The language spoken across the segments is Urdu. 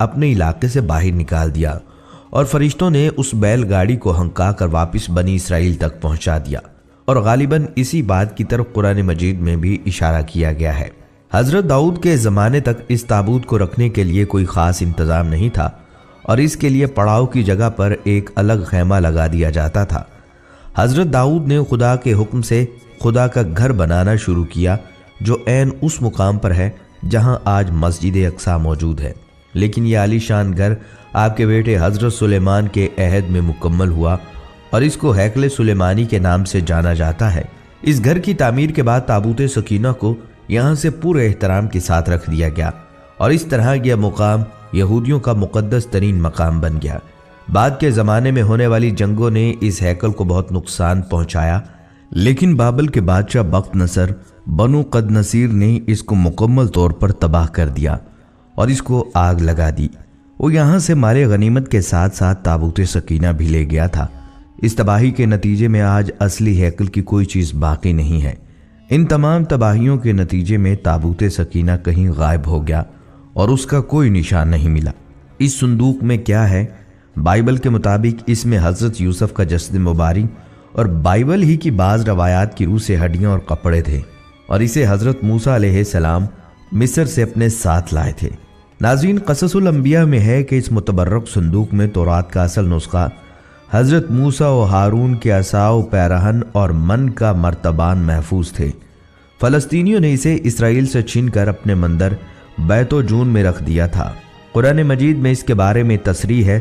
اپنے علاقے سے باہر نکال دیا اور فرشتوں نے اس بیل گاڑی کو ہنکا کر واپس بنی اسرائیل تک پہنچا دیا، اور غالباً اسی بات کی طرف قرآن مجید میں بھی اشارہ کیا گیا ہے۔ حضرت داؤد کے زمانے تک اس تابوت کو رکھنے کے لیے کوئی خاص انتظام نہیں تھا، اور اس کے لیے پڑاؤ کی جگہ پر ایک الگ خیمہ لگا دیا جاتا تھا۔ حضرت داؤد نے خدا کے حکم سے خدا کا گھر بنانا شروع کیا، جو عین اس مقام پر ہے جہاں آج مسجد اقصی موجود ہے، لیکن یہ عالی شان گھر آپ کے بیٹے حضرت سلیمان کے عہد میں مکمل ہوا اور اس کو ہیکل سلیمانی کے نام سے جانا جاتا ہے۔ اس گھر کی تعمیر کے بعد تابوت سکینہ کو یہاں سے پورے احترام کے ساتھ رکھ دیا گیا، اور اس طرح یہ مقام یہودیوں کا مقدس ترین مقام بن گیا۔ بعد کے زمانے میں ہونے والی جنگوں نے اس ہیکل کو بہت نقصان پہنچایا، لیکن بابل کے بادشاہ بخت نصر بنو قد نصیر نے اس کو مکمل طور پر تباہ کر دیا اور اس کو آگ لگا دی۔ وہ یہاں سے مال غنیمت کے ساتھ ساتھ تابوت سکینہ بھی لے گیا تھا۔ اس تباہی کے نتیجے میں آج اصلی ہیکل کی کوئی چیز باقی نہیں ہے۔ ان تمام تباہیوں کے نتیجے میں تابوت سکینہ کہیں غائب ہو گیا اور اس کا کوئی نشان نہیں ملا۔ اس صندوق میں کیا ہے؟ بائبل کے مطابق اس میں حضرت یوسف کا جسد مبارک اور بائبل ہی کی بعض روایات کی روح سے ہڈیاں اور کپڑے تھے، اور اسے حضرت موسیٰ علیہ السلام مصر سے اپنے ساتھ لائے تھے۔ ناظرین، قصص الانبیاء میں ہے کہ اس متبرک صندوق میں تورات کا اصل نسخہ، حضرت موسیٰ و ہارون کے عصا و پیرہن اور من کا مرتبان محفوظ تھے۔ فلسطینیوں نے اسے اسرائیل سے چھین کر اپنے مندر بیت و جون میں رکھ دیا تھا۔ قرآن مجید میں اس کے بارے میں تصریح ہے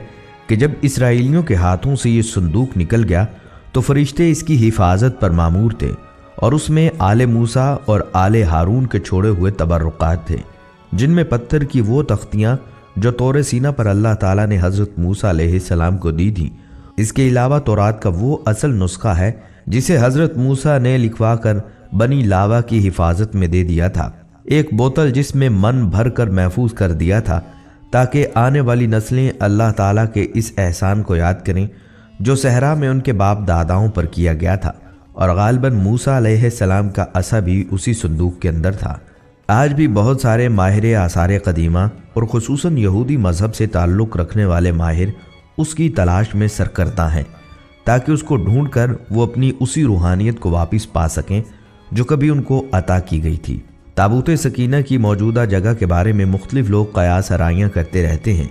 کہ جب اسرائیلیوں کے ہاتھوں سے یہ صندوق نکل گیا تو فرشتے اس کی حفاظت پر مامور تھے، اور اس میں آل موسیٰ اور آل ہارون کے چھوڑے ہوئے تبرکات تھے، جن میں پتھر کی وہ تختیاں جو طور سینا پر اللہ تعالیٰ نے حضرت موسیٰ علیہ السلام کو دی تھی۔ اس کے علاوہ تورات کا وہ اصل نسخہ ہے جسے حضرت موسیٰ نے لکھوا کر بنی لاوا کی حفاظت میں دے دیا تھا، ایک بوتل جس میں من بھر کر محفوظ کر دیا تھا تاکہ آنے والی نسلیں اللہ تعالیٰ کے اس احسان کو یاد کریں جو صحرا میں ان کے باپ داداؤں پر کیا گیا تھا، اور غالباً موسیٰ علیہ السلام کا عصا بھی اسی صندوق کے اندر تھا۔ آج بھی بہت سارے ماہر آثار قدیمہ اور خصوصاً یہودی مذہب سے تعلق رکھنے والے ماہر اس کی تلاش میں سرکردہ ہیں تاکہ اس کو ڈھونڈ کر وہ اپنی اسی روحانیت کو واپس پا سکیں جو کبھی ان کو عطا کی گئی تھی۔ تابوت سکینہ کی موجودہ جگہ کے بارے میں مختلف لوگ قیاس آرائیاں کرتے رہتے ہیں۔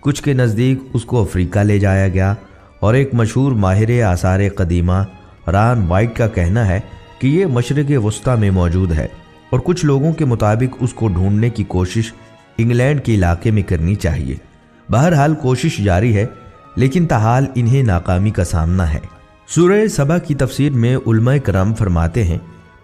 کچھ کے نزدیک اس کو افریقہ لے جایا گیا، اور ایک مشہور ماہر آثار قدیمہ ران وائٹ کا کہنا ہے کہ یہ مشرق وسطیٰ میں موجود ہے، اور کچھ لوگوں کے مطابق اس کو ڈھونڈنے کی کوشش انگلینڈ کے علاقے میں کرنی چاہیے۔ بہرحال کوشش جاری ہے، لیکن تاحال انہیں ناکامی کا سامنا ہے۔ سورہ سبا کی تفسیر میں علماء کرام فرماتے ہیں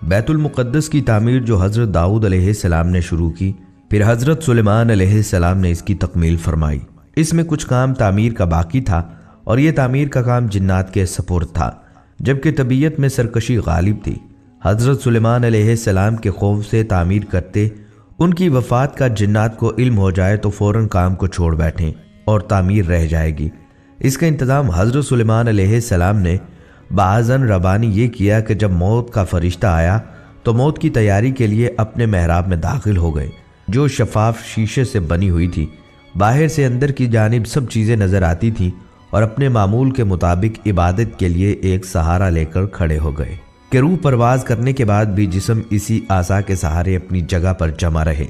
بیت المقدس کی تعمیر جو حضرت داؤد علیہ السلام نے شروع کی، پھر حضرت سلیمان علیہ السلام نے اس کی تکمیل فرمائی۔ اس میں کچھ کام تعمیر کا باقی تھا، اور یہ تعمیر کا کام جنات کے سپرد تھا، جبکہ طبیعت میں سرکشی غالب تھی۔ حضرت سلیمان علیہ السلام کے خوف سے تعمیر کرتے، ان کی وفات کا جنات کو علم ہو جائے تو فوراً کام کو چھوڑ بیٹھیں اور تعمیر رہ جائے گی۔ اس کا انتظام حضرت سلیمان علیہ السلام نے بعضاً ربانی یہ کیا کہ جب موت کا فرشتہ آیا تو موت کی تیاری کے لیے اپنے محراب میں داخل ہو گئے، جو شفاف شیشے سے بنی ہوئی تھی۔ باہر سے اندر کی جانب سب چیزیں نظر آتی تھیں، اور اپنے معمول کے مطابق عبادت کے لیے ایک سہارا لے کر کھڑے ہو گئے کہ روح پرواز کرنے کے بعد بھی جسم اسی عصا کے سہارے اپنی جگہ پر جمع رہے۔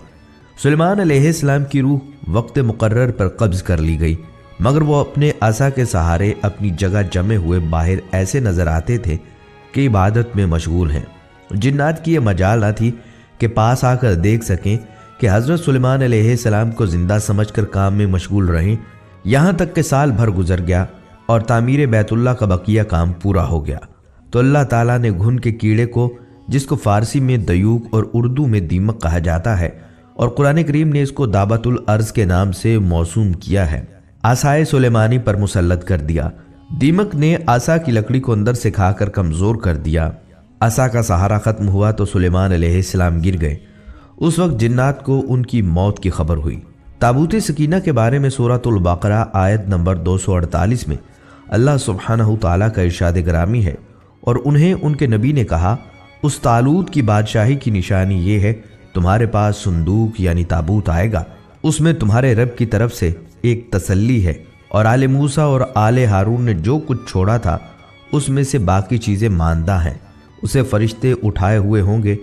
سلیمان علیہ السلام کی روح وقت مقرر پر قبض کر لی گئی، مگر وہ اپنے عصا کے سہارے اپنی جگہ جمے ہوئے باہر ایسے نظر آتے تھے کہ عبادت میں مشغول ہیں۔ جنات کی یہ مجال نہ تھی کہ پاس آ کر دیکھ سکیں کہ حضرت سلیمان علیہ السلام کو زندہ سمجھ کر کام میں مشغول رہیں، یہاں تک کہ سال بھر گزر گیا اور تعمیر بیت اللہ کا بقیہ کام پورا ہو گیا تو اللہ تعالیٰ نے گھن کے کیڑے کو، جس کو فارسی میں دیوک اور اردو میں دیمک کہا جاتا ہے، اور قرآن کریم نے اس کو دابت الارض کے نام سے موسوم کیا ہے، عصائے سلیمانی پر مسلط کر دیا۔ دیمک نے عصا کی لکڑی کو اندر سے کھا کر کمزور کر دیا۔ عصا کا سہارا ختم ہوا تو سلیمان علیہ السلام گر گئے۔ اس وقت جنات کو ان کی موت کی خبر ہوئی۔ تابوت سکینہ کے بارے میں سورۃ البقرہ آیت نمبر 248 میں اللہ سبحانہ تعالیٰ کا ارشاد گرامی ہے، اور انہیں ان کے نبی نے کہا، اس طالوت کی بادشاہی کی نشانی یہ ہے تمہارے پاس صندوق یعنی تابوت آئے گا، اس میں تمہارے رب کی طرف سے ایک تسلی ہے، اور آل موسیٰ اور آل ہارون نے جو کچھ چھوڑا تھا اس میں سے باقی چیزیں ماندہ ہیں، اسے فرشتے اٹھائے ہوئے ہوں گے،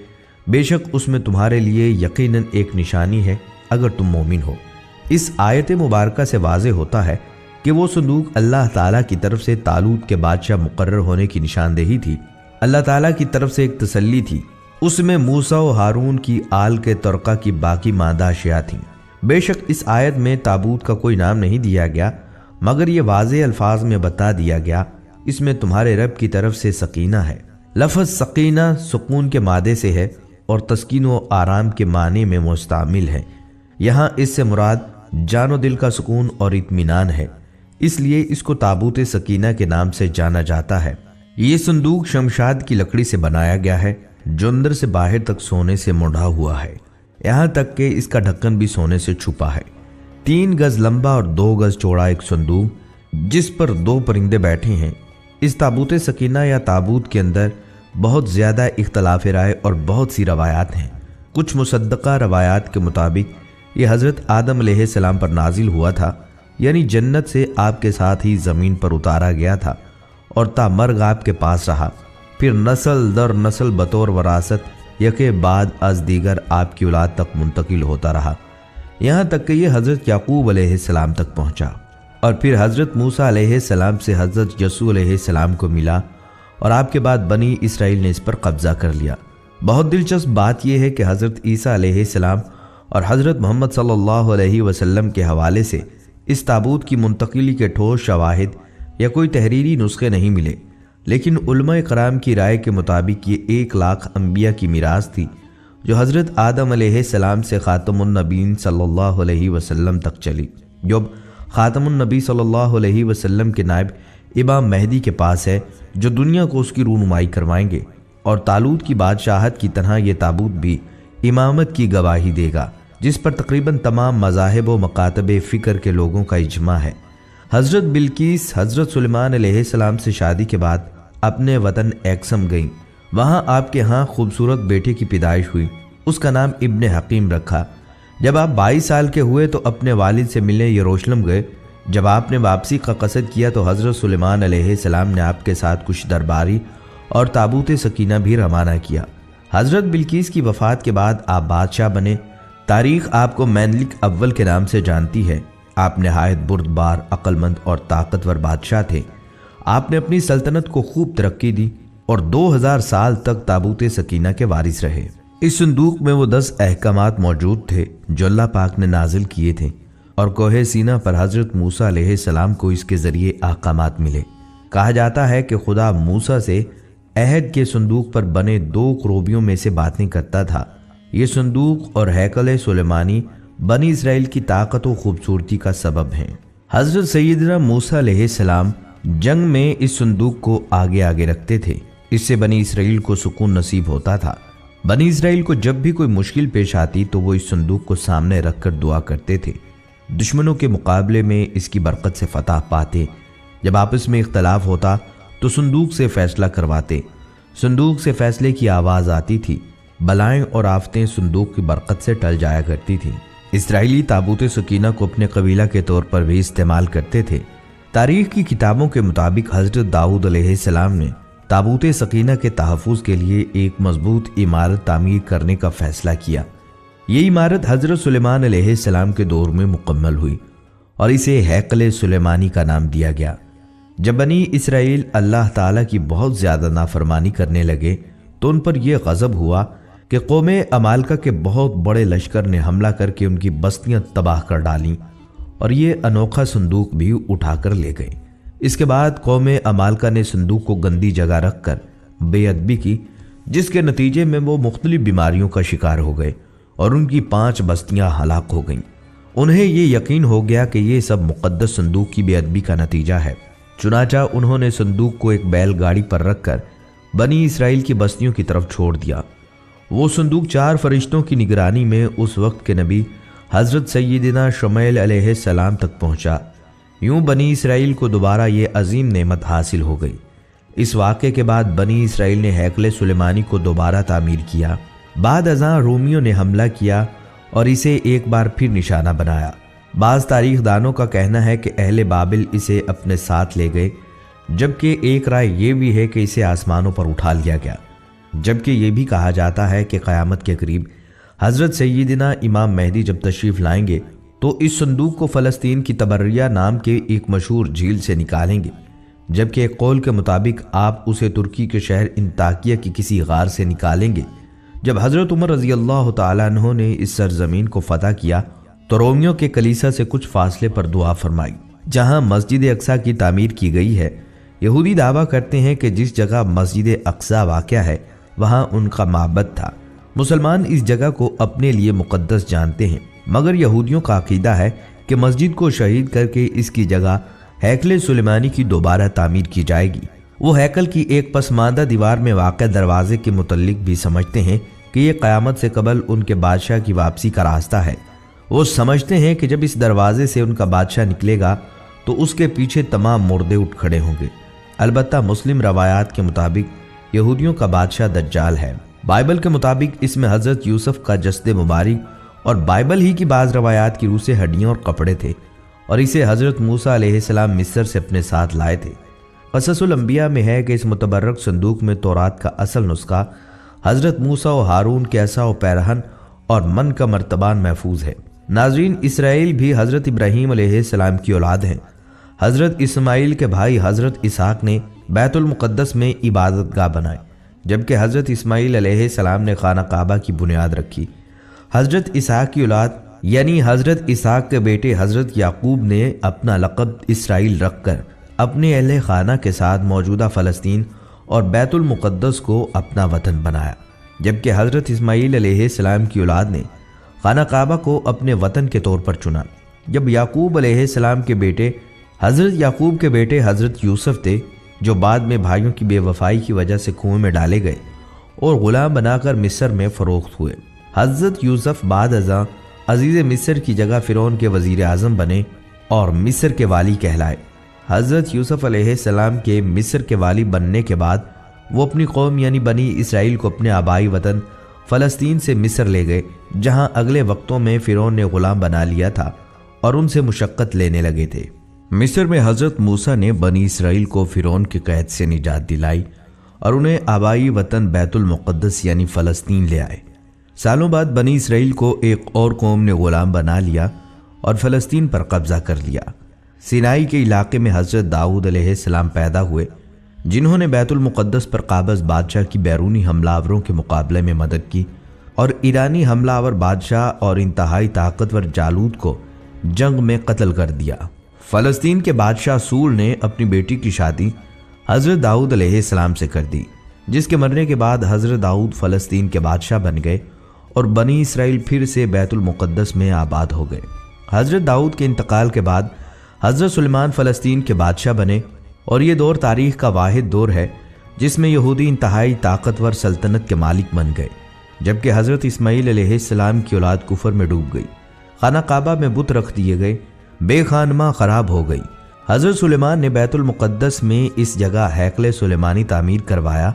بے شک اس میں تمہارے لیے یقیناً ایک نشانی ہے اگر تم مومن ہو۔ اس آیت مبارکہ سے واضح ہوتا ہے کہ وہ صندوق اللہ تعالیٰ کی طرف سے طالوت کے بادشاہ مقرر ہونے کی نشاندہی تھی، اللہ تعالیٰ کی طرف سے ایک تسلی تھی، اس میں موسیٰ و ہارون کی آل کے ترقہ کی باقی ماندہ اشیاء تھیں۔ بے شک اس آیت میں تابوت کا کوئی نام نہیں دیا گیا، مگر یہ واضح الفاظ میں بتا دیا گیا اس میں تمہارے رب کی طرف سے سکینہ ہے۔ لفظ سکینہ سکون کے مادے سے ہے اور تسکین و آرام کے معنی میں مستعمل ہے۔ یہاں اس سے مراد جان و دل کا سکون اور اطمینان ہے، اس لیے اس کو تابوت سکینہ کے نام سے جانا جاتا ہے۔ یہ صندوق شمشاد کی لکڑی سے بنایا گیا ہے جو اندر سے باہر تک سونے سے مڑا ہوا ہے، یہاں تک کہ اس کا ڈھکن بھی سونے سے چھپا ہے۔ 3 گز لمبا اور 2 گز چوڑا ایک صندوق جس پر 2 پرندے بیٹھے ہیں۔ اس تابوت سکینہ یا تابوت کے اندر بہت زیادہ اختلاف رائے اور بہت سی روایات ہیں۔ کچھ مصدقہ روایات کے مطابق یہ حضرت آدم علیہ السلام پر نازل ہوا تھا، یعنی جنت سے آپ کے ساتھ ہی زمین پر اتارا گیا تھا اور تا مرگ آپ کے پاس رہا، پھر نسل در نسل بطور وراثت یکے بعد از دیگر آپ کی اولاد تک منتقل ہوتا رہا، یہاں تک کہ یہ حضرت یعقوب علیہ السلام تک پہنچا، اور پھر حضرت موسیٰ علیہ السلام سے حضرت یسوع علیہ السلام کو ملا، اور آپ کے بعد بنی اسرائیل نے اس پر قبضہ کر لیا۔ بہت دلچسپ بات یہ ہے کہ حضرت عیسیٰ علیہ السلام اور حضرت محمد صلی اللہ علیہ وسلم کے حوالے سے اس تابوت کی منتقلی کے ٹھوس شواہد یا کوئی تحریری نسخے نہیں ملے، لیکن علماء کرام کی رائے کے مطابق یہ 1 لاکھ انبیاء کی میراث تھی جو حضرت آدم علیہ السلام سے خاتم النبیین صلی اللہ علیہ وسلم تک چلی، جو خاتم النبی صلی اللہ علیہ وسلم کے نائب امام مہدی کے پاس ہے، جو دنیا کو اس کی رونمائی کروائیں گے، اور طالوت کی بادشاہت کی طرح یہ تابوت بھی امامت کی گواہی دے گا، جس پر تقریباً تمام مذاہب و مکاتب فکر کے لوگوں کا اجماع ہے۔ حضرت بلقیس حضرت سلیمان علیہ السلام سے شادی کے بعد اپنے وطن ایکسم گئیں، وہاں آپ کے ہاں خوبصورت بیٹے کی پیدائش ہوئی، اس کا نام ابن حکیم رکھا۔ جب آپ 22 سال کے ہوئے تو اپنے والد سے ملنے یروشلم گئے۔ جب آپ نے واپسی کا قصد کیا تو حضرت سلیمان علیہ السلام نے آپ کے ساتھ کچھ درباری اور تابوت سکینہ بھی روانہ کیا۔ حضرت بلقیس کی وفات کے بعد آپ بادشاہ بنے۔ تاریخ آپ کو مینلک اول کے نام سے جانتی ہے۔ آپ نہایت بردبار، عقل مند اور طاقتور بادشاہ تھے۔ آپ نے اپنی سلطنت کو خوب ترقی دی اور 2000 سال تک تابوت سکینہ کے وارث رہے۔ اس صندوق میں وہ 10 احکامات موجود تھے جو اللہ پاک نے نازل کیے تھے، اور کوہ سینا پر حضرت موسیٰ علیہ السلام کو اس کے ذریعے احکامات ملے۔ کہا جاتا ہے کہ خدا موسیٰ سے عہد کے صندوق پر بنے 2 کروبیوں میں سے باتیں کرتا تھا۔ یہ صندوق اور ہیکل سلیمانی بنی اسرائیل کی طاقت و خوبصورتی کا سبب ہیں۔ حضرت سیدنا موسیٰ علیہ السلام جنگ میں اس صندوق کو آگے آگے رکھتے تھے، اس سے بنی اسرائیل کو سکون نصیب ہوتا تھا۔ بنی اسرائیل کو جب بھی کوئی مشکل پیش آتی تو وہ اس صندوق کو سامنے رکھ کر دعا کرتے تھے، دشمنوں کے مقابلے میں اس کی برکت سے فتح پاتے۔ جب آپس میں اختلاف ہوتا تو صندوق سے فیصلہ کرواتے، صندوق سے فیصلے کی آواز آتی تھی، بلائیں اور آفتیں صندوق کی برکت سے ٹل جایا کرتی تھیں۔ اسرائیلی تابوت سکینہ کو اپنے قبیلہ کے طور پر بھی استعمال کرتے تھے۔ تاریخ کی کتابوں کے مطابق حضرت داؤد علیہ السلام نے تابوت سکینہ کے تحفظ کے لیے ایک مضبوط عمارت تعمیر کرنے کا فیصلہ کیا۔ یہ عمارت حضرت سلیمان علیہ السلام کے دور میں مکمل ہوئی اور اسے ہیکل سلیمانی کا نام دیا گیا۔ جب بنی اسرائیل اللہ تعالیٰ کی بہت زیادہ نافرمانی کرنے لگے تو ان پر یہ غضب ہوا کہ قوم عمالقہ کے بہت بڑے لشکر نے حملہ کر کے ان کی بستیاں تباہ کر ڈالیں اور یہ انوکھا صندوق بھی اٹھا کر لے گئے۔ اس کے بعد قوم عمالقہ نے صندوق کو گندی جگہ رکھ کر بے ادبی کی، جس کے نتیجے میں وہ مختلف بیماریوں کا شکار ہو گئے اور ان کی 5 بستیاں ہلاک ہو گئیں۔ انہیں یہ یقین ہو گیا کہ یہ سب مقدس صندوق کی بے ادبی کا نتیجہ ہے، چنانچہ انہوں نے صندوق کو ایک بیل گاڑی پر رکھ کر بنی اسرائیل کی بستیوں کی طرف چھوڑ دیا۔ وہ صندوق 4 فرشتوں کی نگرانی میں اس وقت کے نبی حضرت سیدنا شمعیل علیہ السلام تک پہنچا۔ یوں بنی اسرائیل کو دوبارہ یہ عظیم نعمت حاصل ہو گئی۔ اس واقعے کے بعد بنی اسرائیل نے ہیکل سلیمانی کو دوبارہ تعمیر کیا۔ بعد ازاں رومیوں نے حملہ کیا اور اسے ایک بار پھر نشانہ بنایا۔ بعض تاریخ دانوں کا کہنا ہے کہ اہل بابل اسے اپنے ساتھ لے گئے، جبکہ ایک رائے یہ بھی ہے کہ اسے آسمانوں پر اٹھا لیا گیا۔ جبکہ یہ بھی کہا جاتا ہے کہ قیامت کے قریب حضرت سیدنا امام مہدی جب تشریف لائیں گے تو اس صندوق کو فلسطین کی تبریہ نام کے ایک مشہور جھیل سے نکالیں گے، جبکہ ایک قول کے مطابق آپ اسے ترکی کے شہر انطاکیہ کی کسی غار سے نکالیں گے۔ جب حضرت عمر رضی اللہ تعالیٰ عنہ نے اس سرزمین کو فتح کیا تو رومیوں کے کلیسا سے کچھ فاصلے پر دعا فرمائی، جہاں مسجد اقصی کی تعمیر کی گئی ہے۔ یہودی دعویٰ کرتے ہیں کہ جس جگہ مسجد اقصی واقع ہے وہاں ان کا معبد تھا۔ مسلمان اس جگہ کو اپنے لیے مقدس جانتے ہیں، مگر یہودیوں کا عقیدہ ہے کہ مسجد کو شہید کر کے اس کی جگہ ہیکل سلیمانی کی دوبارہ تعمیر کی جائے گی۔ وہ ہیکل کی ایک پسماندہ دیوار میں واقع دروازے کے متعلق بھی سمجھتے ہیں کہ یہ قیامت سے قبل ان کے بادشاہ کی واپسی کا راستہ ہے۔ وہ سمجھتے ہیں کہ جب اس دروازے سے ان کا بادشاہ نکلے گا تو اس کے پیچھے تمام مردے اٹھ کھڑے ہوں گے۔ البتہ مسلم روایات کے مطابق یہودیوں کا بادشاہ دجال ہے۔ بائبل کے مطابق اس میں حضرت یوسف کا جسد مبارک اور بائبل ہی کی بعض روایات کی روح سے ہڈیاں اور کپڑے تھے، اور اسے حضرت موسیٰ علیہ السلام مصر سے اپنے ساتھ لائے تھے۔ قصص الانبیاء میں ہے کہ اس متبرک صندوق میں تورات کا اصل نسخہ، حضرت موسیٰ و ہارون کے عصا و پیرہن اور من کا مرتبان محفوظ ہے۔ ناظرین، اسرائیل بھی حضرت ابراہیم علیہ السلام کی اولاد ہیں۔ حضرت اسماعیل کے بھائی حضرت اسحاق نے بیت المقدس میں عبادت گاہ بنائے، جبکہ حضرت اسماعیل علیہ السلام نے خانہ کعبہ کی بنیاد رکھی۔ حضرت اسحاق کی اولاد یعنی حضرت اسحاق کے بیٹے حضرت یعقوب نے اپنا لقب اسرائیل رکھ کر اپنے اہل خانہ کے ساتھ موجودہ فلسطین اور بیت المقدس کو اپنا وطن بنایا، جبکہ حضرت اسماعیل علیہ السلام کی اولاد نے خانہ کعبہ کو اپنے وطن کے طور پر چنا۔ جب یعقوب علیہ السلام کے بیٹے حضرت یعقوب کے بیٹے حضرت یوسف تھے، جو بعد میں بھائیوں کی بے وفائی کی وجہ سے کنویں میں ڈالے گئے اور غلام بنا کر مصر میں فروخت ہوئے۔ حضرت یوسف بعد ازاں عزیز مصر کی جگہ فرعون کے وزیر اعظم بنے اور مصر کے والی کہلائے۔ حضرت یوسف علیہ السلام کے مصر کے والی بننے کے بعد وہ اپنی قوم یعنی بنی اسرائیل کو اپنے آبائی وطن فلسطین سے مصر لے گئے، جہاں اگلے وقتوں میں فرعون نے غلام بنا لیا تھا اور ان سے مشقت لینے لگے تھے۔ مصر میں حضرت موسیٰ نے بنی اسرائیل کو فرعون کے قید سے نجات دلائی اور انہیں آبائی وطن بیت المقدس یعنی فلسطین لے آئے۔ سالوں بعد بنی اسرائیل کو ایک اور قوم نے غلام بنا لیا اور فلسطین پر قبضہ کر لیا۔ سینائی کے علاقے میں حضرت داؤد علیہ السلام پیدا ہوئے، جنہوں نے بیت المقدس پر قابض بادشاہ کی بیرونی حملہ آوروں کے مقابلے میں مدد کی اور ایرانی حملہ آور بادشاہ اور انتہائی طاقتور جالوت کو جنگ میں قتل کر دیا۔ فلسطین کے بادشاہ سول نے اپنی بیٹی کی شادی حضرت داؤد علیہ السلام سے کر دی، جس کے مرنے کے بعد حضرت داؤد فلسطین کے بادشاہ بن گئے اور بنی اسرائیل پھر سے بیت المقدس میں آباد ہو گئے۔ حضرت داؤد کے انتقال کے بعد حضرت سلیمان فلسطین کے بادشاہ بنے، اور یہ دور تاریخ کا واحد دور ہے جس میں یہودی انتہائی طاقتور سلطنت کے مالک بن گئے، جبکہ حضرت اسماعیل علیہ السلام کی اولاد کفر میں ڈوب گئی، خانہ کعبہ میں بت رکھ دیے گئے، بے خانمہ خراب ہو گئی۔ حضرت سلیمان نے بیت المقدس میں اس جگہ ہیکل سلیمانی تعمیر کروایا،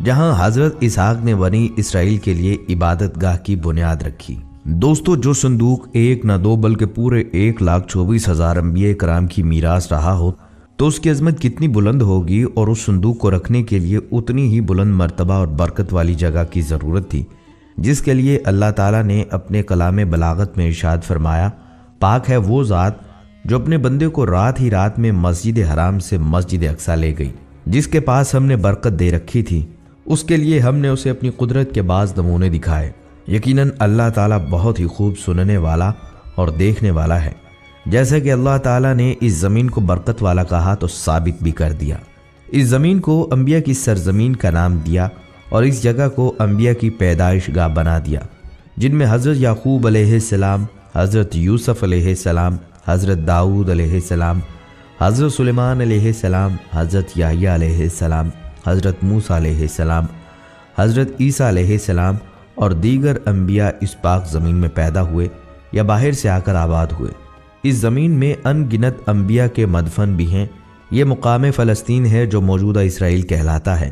جہاں حضرت اسحاق نے بنی اسرائیل کے لیے عبادت گاہ کی بنیاد رکھی۔ دوستو، جو صندوق ایک نہ دو بلکہ پورے 1,24,000 انبیاء کرام کی میراث رہا ہو تو اس کی عظمت کتنی بلند ہوگی، اور اس صندوق کو رکھنے کے لیے اتنی ہی بلند مرتبہ اور برکت والی جگہ کی ضرورت تھی، جس کے لیے اللہ تعالیٰ نے اپنے کلام بلاغت میں ارشاد فرمایا، پاک ہے وہ ذات جو اپنے بندے کو رات ہی رات میں مسجد حرام سے مسجد اقصی لے گئی، جس کے پاس ہم نے برکت دے رکھی تھی، اس کے لیے ہم نے اسے اپنی قدرت کے بعض نمونے دکھائے۔ یقیناً اللہ تعالیٰ بہت ہی خوب سننے والا اور دیکھنے والا ہے۔ جیسا کہ اللہ تعالیٰ نے اس زمین کو برکت والا کہا تو ثابت بھی کر دیا۔ اس زمین کو انبیاء کی سرزمین کا نام دیا اور اس جگہ کو انبیاء کی پیدائش گاہ بنا دیا، جن میں حضرت یعقوب علیہ السلام، حضرت یوسف علیہ السلام، حضرت داؤد علیہ السلام، حضرت سلیمان علیہ السلام، حضرت یحییٰ علیہ السلام، حضرت موسیٰ علیہ السلام، حضرت عیسیٰ علیہ السلام اور دیگر انبیاء اس پاک زمین میں پیدا ہوئے یا باہر سے آ کر آباد ہوئے۔ اس زمین میں ان گنت انبیاء کے مدفن بھی ہیں۔ یہ مقام فلسطین ہے جو موجودہ اسرائیل کہلاتا ہے۔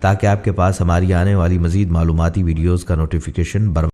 تاکہ آپ کے پاس ہماری آنے والی مزید معلوماتی ویڈیوز کا نوٹیفیکیشن